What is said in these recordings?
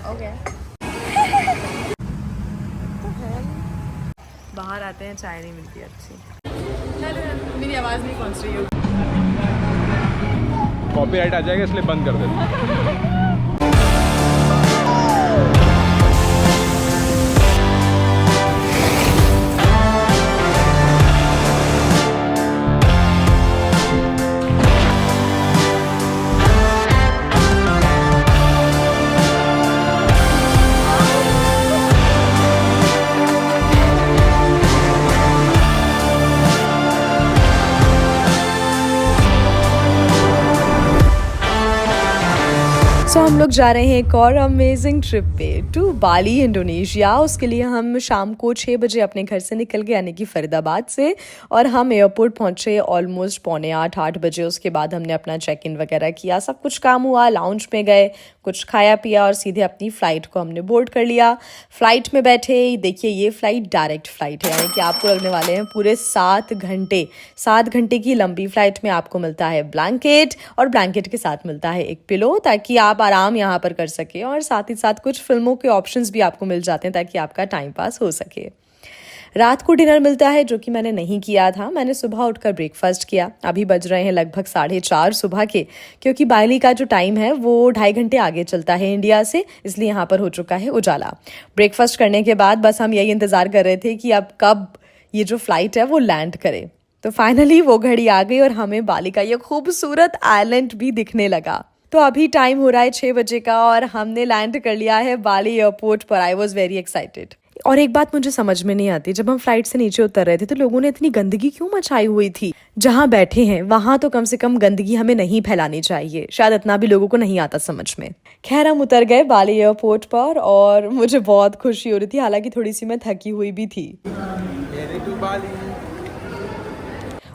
Okay. बाहर आते हैं, चाय नहीं मिलती अच्छी। मेरी आवाज़ नहीं पहुंच रही होगी। कॉपीराइट आ जाएगा इसलिए बंद कर देते। सो हम लोग जा रहे हैं एक और अमेजिंग ट्रिप पे टू बाली इंडोनेशिया। उसके लिए हम शाम को 6 बजे अपने घर से निकल गए, यानी कि फरीदाबाद से, और हम एयरपोर्ट पहुंचे ऑलमोस्ट 7:45-8 बजे। उसके बाद हमने अपना चेक इन वगैरह किया, सब कुछ काम हुआ, लाउंज में गए, कुछ खाया पिया और सीधे अपनी फ़्लाइट को हमने बोर्ड कर लिया। फ़्लाइट में बैठे, देखिए ये फ़्लाइट डायरेक्ट फ़्लाइट है, यानी कि आपको लगने वाले हैं पूरे 7 घंटे। 7 घंटे की लंबी फ़्लाइट में आपको मिलता है ब्लैंकेट, और ब्लैंकेट के साथ मिलता है एक पिलो, ताकि आप आराम यहाँ पर कर सके, और साथ ही साथ कुछ फिल्मों के ऑप्शंस भी आपको मिल जाते हैं ताकि आपका टाइम पास हो सके। रात को डिनर मिलता है, जो कि मैंने नहीं किया था। मैंने सुबह उठकर ब्रेकफास्ट किया। अभी बज रहे हैं लगभग 4:30 सुबह के, क्योंकि बाली का जो टाइम है वो 2.5 घंटे आगे चलता है इंडिया से, इसलिए यहाँ पर हो चुका है उजाला। ब्रेकफास्ट करने के बाद बस हम यही इंतज़ार कर रहे थे कि अब कब ये जो फ्लाइट है वो लैंड करे। तो फाइनली वो घड़ी आ गई और हमें बाली का ये खूबसूरत आइलैंड भी दिखने लगा। तो अभी टाइम हो रहा है 6 बजे का और हमने लैंड कर लिया है बाली एयरपोर्ट पर। I was very excited. और एक बात मुझे समझ में नहीं आती, जब हम फ्लाइट से नीचे उतर रहे थे तो लोगों ने इतनी गंदगी क्यों मचाई हुई थी? जहाँ बैठे हैं वहां तो कम से कम गंदगी हमें नहीं फैलानी चाहिए, शायद इतना भी लोगों को नहीं आता समझ में। खैर हम उतर गए बाली एयरपोर्ट पर और मुझे बहुत खुशी हो रही थी, हालांकि थोड़ी सी मैं थकी हुई भी थी।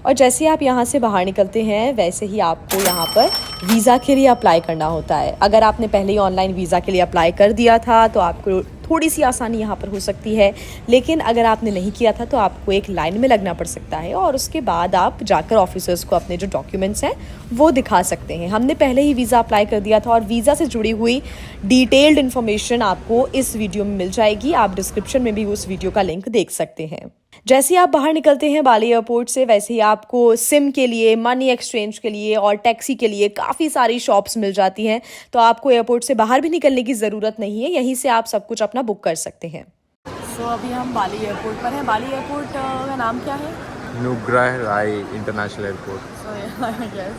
और जैसे आप यहाँ से बाहर निकलते हैं वैसे ही आपको यहाँ पर वीज़ा के लिए अप्लाई करना होता है। अगर आपने पहले ही ऑनलाइन वीज़ा के लिए अप्लाई कर दिया था तो आपको थोड़ी सी आसानी यहाँ पर हो सकती है, लेकिन अगर आपने नहीं किया था तो आपको एक लाइन में लगना पड़ सकता है, और उसके बाद आप जाकर ऑफिसर्स को अपने जो डॉक्यूमेंट्स हैं वो दिखा सकते हैं। हमने पहले ही वीज़ा अप्लाई कर दिया था और वीज़ा से जुड़ी हुई डिटेल्ड इन्फॉर्मेशन आपको इस वीडियो में मिल जाएगी। आप डिस्क्रिप्शन में भी उस वीडियो का लिंक देख सकते हैं। जैसे ही आप बाहर निकलते हैं बाली एयरपोर्ट से, वैसे ही आपको सिम के लिए, मनी एक्सचेंज के लिए और टैक्सी के लिए काफ़ी सारी शॉप्स मिल जाती हैं। तो आपको एयरपोर्ट से बाहर भी निकलने की ज़रूरत नहीं है, यहीं से आप सब कुछ अपना बुक कर सकते हैं। सो अभी हम बाली एयरपोर्ट पर हैं। बाली एयरपोर्ट का नाम क्या है? Ngurah Rai international airport. So yes,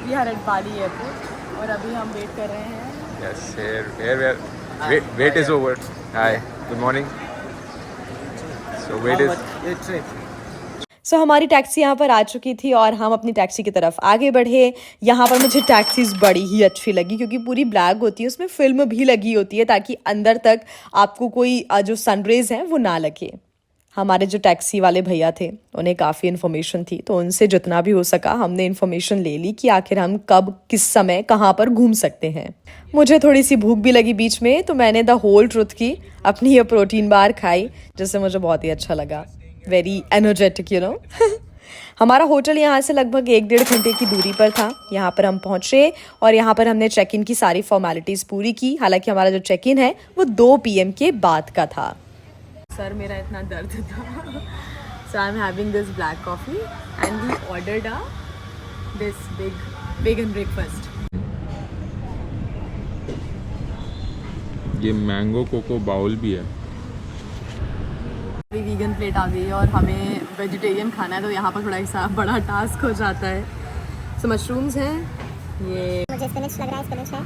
we are at Bali airport और अभी हम वेट कर रहे हैं। Yes, here wait is over. Hi, good morning. So wait is सो हमारी टैक्सी यहाँ पर आ चुकी थी और हम अपनी टैक्सी की तरफ आगे बढ़े। यहाँ पर मुझे टैक्सीज बड़ी ही अच्छी लगी क्योंकि पूरी ब्लैक होती है, उसमें फिल्म भी लगी होती है ताकि अंदर तक आपको कोई जो सनरेज हैं वो ना लगे। हमारे जो टैक्सी वाले भैया थे उन्हें काफ़ी इन्फॉर्मेशन थी, तो उनसे जितना भी हो सका हमने इन्फॉर्मेशन ले ली कि आखिर हम कब किस समय कहाँ पर घूम सकते हैं। मुझे थोड़ी सी भूख भी लगी बीच में, तो मैंने द होल ट्रुथ की अपनी ये प्रोटीन बार खाई, जिससे मुझे बहुत ही अच्छा लगा। Very energetic you know. हमारा होटल यहाँ से लगभग 1-1.5 घंटे की दूरी पर था। यहाँ पर हम पहुँचे और यहाँ पर हमने चेक इन की सारी फॉर्मेलिटीज़ पूरी की। हालांकि हमारा जो चेक इन है वो 2 PM के बाद का था। सर मेरा इतना दर्द था। So I am having this black coffee and we ordered this big vegan breakfast. ये मैंगो कोको बाउल भी है। अभी वीगन प्लेट आ गई है और हमें वेजिटेरियन खाना है, तो यहाँ पर थोड़ा सा बड़ा टास्क हो जाता है। सो मशरूम्स हैं, ये मुझे स्पिनच लग रहा है, स्पिनच है,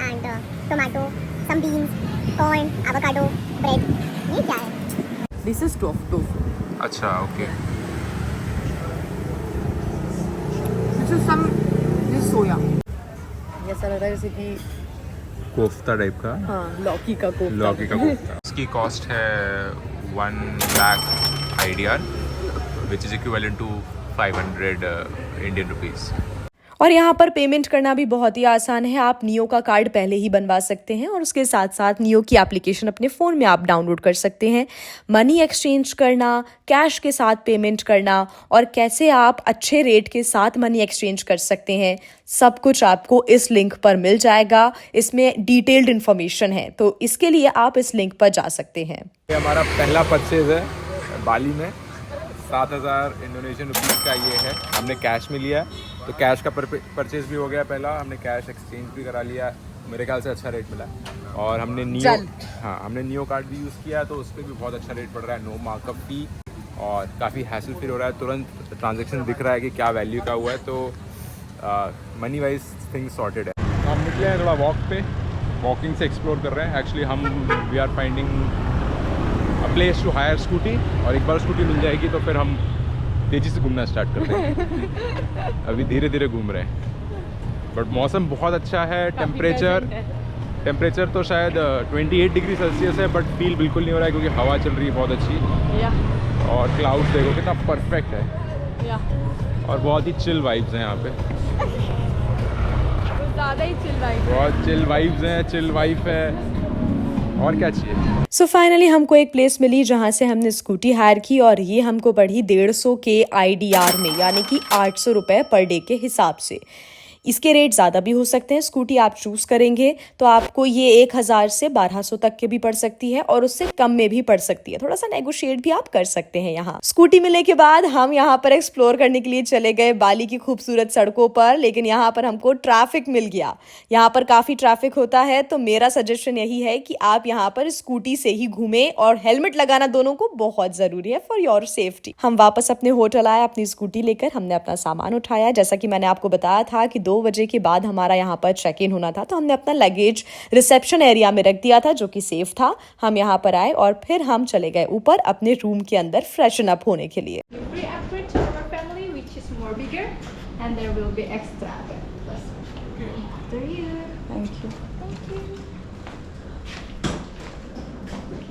and tomato, some beans, corn, avocado, bread. ये क्या है? This is tofu. अच्छा, ओके। This is soya. ये ऐसा लग रहा है जैसे कि कोफ्ता टाइप का। हाँ, लौकी का कोफ्ता। लौकी का कोफ्ता। इसकी कॉस्ट है 1 lakh IDR, which is equivalent to 500 Indian rupees. और यहाँ पर पेमेंट करना भी बहुत ही आसान है। आप नियो का कार्ड पहले ही बनवा सकते हैं और उसके साथ साथ नियो की एप्लीकेशन अपने फ़ोन में आप डाउनलोड कर सकते हैं। मनी एक्सचेंज करना, कैश के साथ पेमेंट करना और कैसे आप अच्छे रेट के साथ मनी एक्सचेंज कर सकते हैं, सब कुछ आपको इस लिंक पर मिल जाएगा। इसमें डिटेल्ड इन्फॉर्मेशन है, तो इसके लिए आप इस लिंक पर जा सकते हैं। ये हमारा पहला परचेज है बाली में। 7,000 इंडोनेशियन रुपीज़ का ये है, हमने कैश में लिया। तो कैश का परचेज भी हो गया पहला, हमने कैश एक्सचेंज भी करा लिया, मेरे ख्याल से अच्छा रेट मिला। और हमने नियो कार्ड भी यूज़ किया, तो उस पर भी बहुत अच्छा रेट पड़ रहा है, नो मार्कअप फी और काफ़ी हैसल फ्री हो रहा है। तुरंत ट्रांजेक्शन दिख रहा है कि क्या वैल्यू का हुआ है, तो मनी वाइज थिंग्स सॉर्टेड है। हम निकले हैं थोड़ा वॉक पे, वॉकिंग से एक्सप्लोर कर रहे हैं। एक्चुअली हम we are finding a place to hire scooty, और एक बार स्कूटी मिल जाएगी तो फिर हम तेज़ी से घूमना स्टार्ट कर देंगे। अभी धीरे धीरे घूम रहे हैं, बट मौसम बहुत अच्छा है। टेम्परेचर तो शायद 28 डिग्री सेल्सियस है, बट फील बिल्कुल नहीं हो रहा है क्योंकि हवा चल रही है बहुत अच्छी। और क्लाउड देखो कितना परफेक्ट है, और बहुत ही चिल वाइब्स हैं यहाँ पे। ज़्यादा ही चिल वाइब, बहुत चिल वाइब्स हैं, चिल वाइब है, और क्या चाहिए। सो फाइनली हमको एक प्लेस मिली जहाँ से हमने स्कूटी हायर की, और ये हमको पड़ी 150 के IDR में, यानी कि 800 रुपये पर डे के हिसाब से। इसके रेट ज़्यादा भी हो सकते हैं। स्कूटी आप चूज़ करेंगे तो आपको ये 1000 से 1200 तक के भी पड़ सकती है, और उससे कम में भी पड़ सकती है। थोड़ा सा नेगोशिएट भी आप कर सकते हैं। यहाँ स्कूटी मिलने के बाद हम यहाँ पर एक्सप्लोर करने के लिए चले गए बाली की खूबसूरत सड़कों पर, लेकिन यहाँ पर हमको ट्रैफिक मिल गया। यहाँ पर काफ़ी ट्रैफिक होता है, तो मेरा सजेशन यही है कि आप यहाँ पर स्कूटी से ही घूमें, और हेलमेट लगाना दोनों को बहुत ज़रूरी है फॉर योर सेफ्टी। हम वापस अपने होटल आए अपनी स्कूटी लेकर, हमने अपना सामान उठाया। जैसा कि मैंने आपको बताया था कि 2 बजे के बाद हमारा यहाँ पर चेक इन होना था, तो हमने अपना लगेज रिसेप्शन एरिया में रख दिया था, जो कि सेफ था। हम यहाँ पर आए और फिर हम चले गए ऊपर अपने रूम के अंदर फ्रेशन अप होने के लिए।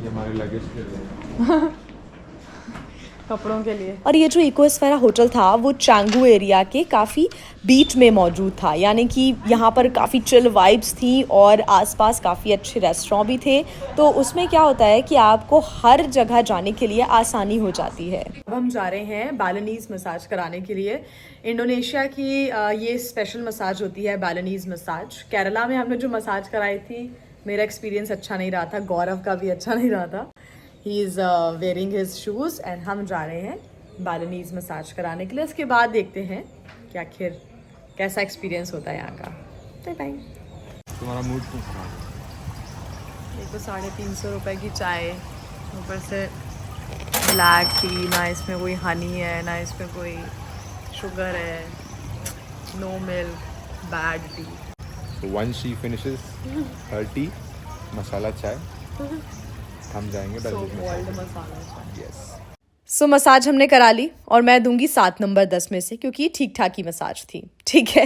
हमारे लगेज के लिए कपड़ों के लिए। और ये जो इकोस्फेरा होटल था वो चांगू एरिया के काफ़ी बीच में मौजूद था, यानी कि यहाँ पर काफ़ी चिल वाइब्स थी और आसपास काफ़ी अच्छे रेस्टोरेंट भी थे। तो उसमें क्या होता है कि आपको हर जगह जाने के लिए आसानी हो जाती है। अब हम जा रहे हैं बालिनीज मसाज कराने के लिए। इंडोनेशिया की ये स्पेशल मसाज होती है, बालिनीज मसाज। केरला में हमने जो मसाज कराई थी, मेरा एक्सपीरियंस अच्छा नहीं रहा था, गौरव का भी अच्छा नहीं रहा था। He is wearing his shoes and हम जा रहे हैं बालिनीज मसाज कराने के लिए। उसके बाद देखते हैं कि आखिर कैसा एक्सपीरियंस होता है यहाँ का। Bye bye. तुम्हारा मूड क्यों खराब? एक तो 350 रुपये की चाय, ऊपर से ब्लैक टी, ना इसमें कोई हनी है ना इसमें कोई शुगर है, no milk, bad tea. So once she finishes her tea, masala chai, हम जाएंगे सो मसाज हमने करा ली, और मैं दूंगी 7 नंबर 10 में से, क्योंकि ठीक ठाक ही मसाज थी। ठीक है।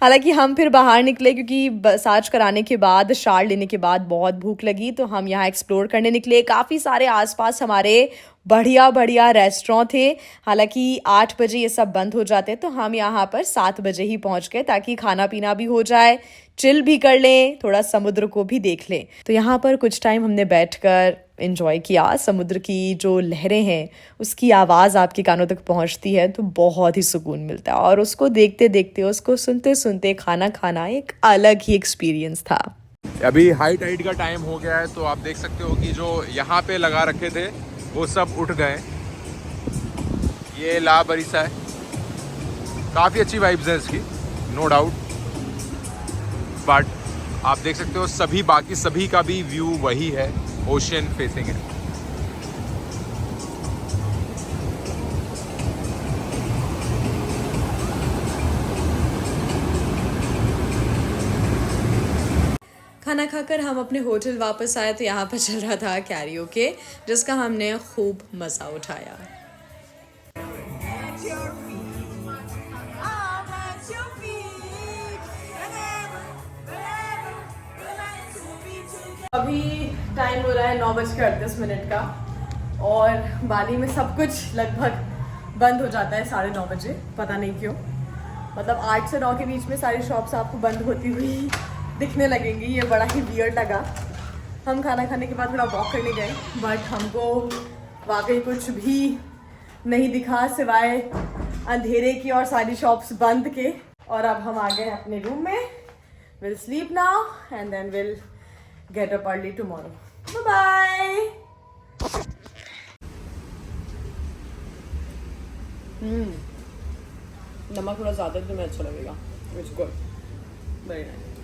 हालांकि हम फिर बाहर निकले क्योंकि मसाज कराने के बाद, शावर लेने के बाद बहुत भूख लगी, तो हम यहाँ एक्सप्लोर करने निकले। काफ़ी सारे आसपास हमारे बढ़िया बढ़िया रेस्टोरेंट थे। हालांकि 8 बजे ये सब बंद हो जाते, तो हम यहाँ पर 7 बजे ही पहुँच गए, ताकि खाना पीना भी हो जाए, चिल भी कर लें, थोड़ा समुद्र को भी देख लें। तो यहाँ पर कुछ टाइम हमने बैठकर एंजॉय किया। समुद्र की जो लहरें हैं उसकी आवाज़ आपके कानों तक पहुँचती है, तो बहुत ही सुकून मिलता है, और उसको देखते देखते, उसको सुनते सुनते खाना खाना एक अलग ही एक्सपीरियंस था। अभी हाई टाइड का टाइम हो गया है, तो आप देख सकते हो कि जो यहाँ पे लगा रखे थे वो सब उठ गए। ये ला बरिसा है, काफ़ी अच्छी वाइब्स है इसकी, नो डाउट, बट आप देख सकते हो सभी बाकी सभी का भी व्यू वही है, ओशियन फेसिंग है। खाना खाकर हम अपने होटल वापस आए, तो यहाँ पर चल रहा था कैरियोके, जिसका हमने खूब मज़ा उठाया। अभी टाइम हो रहा है 9:38 का, और बाली में सब कुछ लगभग बंद हो जाता है 9:30 बजे, पता नहीं क्यों। मतलब 8 से 9 के बीच में सारी शॉप्स आपको बंद होती हुई दिखने लगेंगी। ये बड़ा ही वियर्ड लगा। हम खाना खाने के बाद थोड़ा वॉक करने गए, बट हमको वाकई कुछ भी नहीं दिखा सिवाय अंधेरे की और सारी शॉप्स बंद के। और अब हम आ गए अपने रूम में। Will sleep now and then will get up early tomorrow. Bye. नमक थोड़ा ज़्यादा तो तुम्हें अच्छा लगेगा। It's good, very nice.